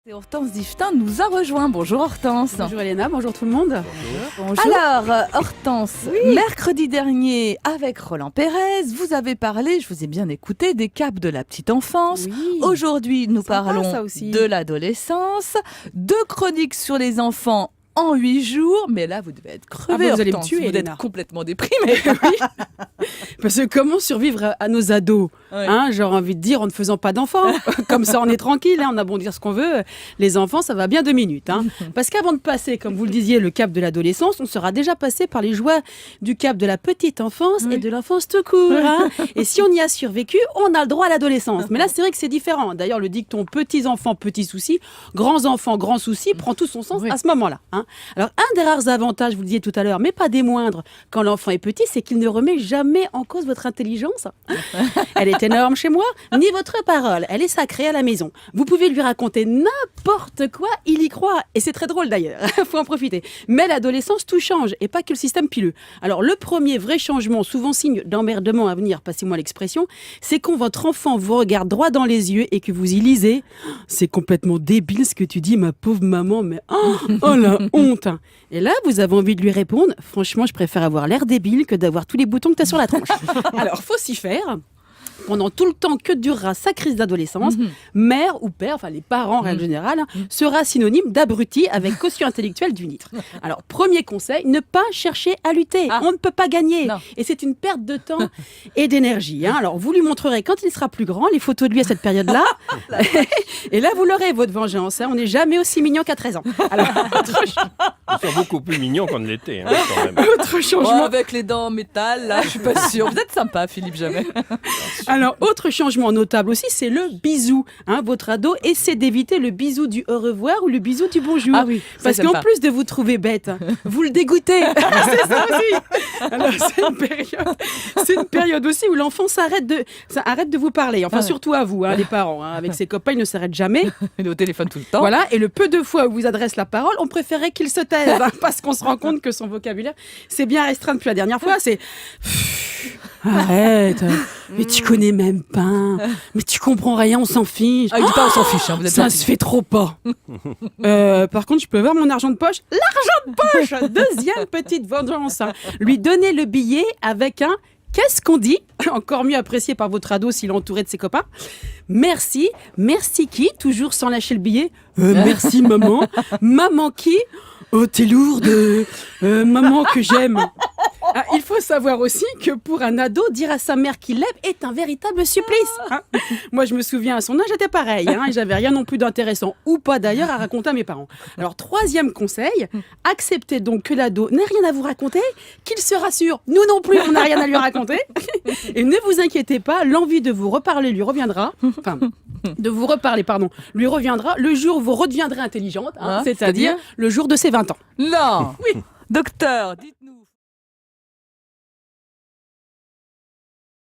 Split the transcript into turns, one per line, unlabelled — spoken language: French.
Et Hortense Diftin nous a rejoint. Bonjour Hortense.
Bonjour Elena, bonjour tout le monde.
Bonjour. Alors Hortense, mercredi dernier avec Roland Pérez, vous avez parlé, je vous ai bien écouté, des caps de la petite enfance.
Oui.
Aujourd'hui nous
Sympa,
parlons
ça aussi.
de l'adolescence, de chroniques sur les enfants en 8 jours. Mais là vous devez être crevé,
vous allez me
Hortense.
tuer,
vous devez
Elena.
être complètement déprimé.
Parce que comment survivre à nos ados,
Ouais.
j'aurais envie de dire en ne faisant pas d'enfants. Comme ça on est tranquille, on a bon dire ce qu'on veut. Les enfants ça va bien 2 minutes. Parce qu'avant de passer, comme vous le disiez, le cap de l'adolescence, on sera déjà passé par les joies du cap de la petite enfance et de l'enfance tout court. Et si on y a survécu, on a le droit à l'adolescence. Mais là c'est vrai que c'est différent. D'ailleurs le dicton petits enfants, petits soucis, grands enfants, grands soucis prend tout son sens à ce moment-là. Alors un des rares avantages, vous le disiez tout à l'heure, mais pas des moindres, quand l'enfant est petit, c'est qu'il ne remet jamais en cause votre intelligence. Elle est énorme chez moi, ni votre parole. Elle est sacrée à la maison. Vous pouvez lui raconter n'importe quoi, il y croit. Et c'est très drôle d'ailleurs, il faut en profiter. Mais l'adolescence, tout change, et pas que le système pileux. Alors le premier vrai changement, souvent signe d'emmerdement à venir, passez-moi l'expression, c'est quand votre enfant vous regarde droit dans les yeux et que vous y lisez. C'est complètement débile ce que tu dis, ma pauvre maman, mais oh la honte. Et là, vous avez envie de lui répondre, franchement, je préfère avoir l'air débile que d'avoir tous les boutons que tu as sur la tronche. Alors, faut s'y faire. Pendant tout le temps que durera sa crise d'adolescence, mère ou père, enfin les parents en règle générale, sera synonyme d'abruti avec quotient intellectuel du nitre. Alors, premier conseil, ne pas chercher à lutter. On ne peut pas gagner.
Non.
Et c'est une perte de temps et d'énergie. Alors, vous lui montrerez quand il sera plus grand les photos de lui à cette période-là. Et là, vous l'aurez, votre vengeance. On n'est jamais aussi mignon qu'à 13 ans. Alors,
Ils sont beaucoup plus mignons qu'on ne l'était, quand même.
autre
Bon,
changement.
avec les dents en métal, là, je suis pas sûre. Vous êtes sympa, Philippe Jamais.
Alors, autre changement notable aussi, c'est le bisou. Votre ado essaie d'éviter le bisou du au revoir ou le bisou du bonjour.
Ah oui, ça,
Parce
j'aime
qu'en
pas.
plus de vous trouver bête, vous le dégoûtez. C'est ça aussi. Alors, c'est une période aussi où l'enfant arrête de vous parler. Enfin,
Ah ouais.
surtout à vous, les parents. Avec ses copains, il ne s'arrête jamais.
Il est au téléphone tout le temps.
Voilà. Et le peu de fois où vous adresse la parole, on préférait qu'il se taise. Parce qu'on se rend compte que son vocabulaire, c'est bien restreint depuis la dernière fois. C'est... Arrête, mais tu connais même pas, mais tu comprends rien, on s'en fiche.
Ah, il dit pas, on s'en fiche. Vous êtes
Ça
gentil.
se fait trop pas. Par contre, je peux avoir mon argent de poche. L'argent de poche. Deuxième petite vengeance. Lui donner le billet avec un qu'est-ce qu'on dit, encore mieux apprécié par votre ado s'il est entouré de ses copains. Merci, merci qui, toujours sans lâcher le billet. Merci maman. Maman qui? Oh, t'es lourde. Maman que j'aime. Il faut savoir aussi que pour un ado, dire à sa mère qu'il l'aime est un véritable supplice. Moi, je me souviens, à son âge, j'étais pareil. Et j'avais rien non plus d'intéressant, ou pas d'ailleurs, à raconter à mes parents. Alors, troisième conseil, acceptez donc que l'ado n'ait rien à vous raconter, qu'il se rassure. Nous non plus, on n'a rien à lui raconter. Et ne vous inquiétez pas, l'envie de vous reparler lui reviendra. Enfin, de vous reparler, pardon, lui reviendra le jour où vous redeviendrez intelligente, c'est-à-dire le jour de ses 20 ans.
Non. Oui. Docteur, dites-nous.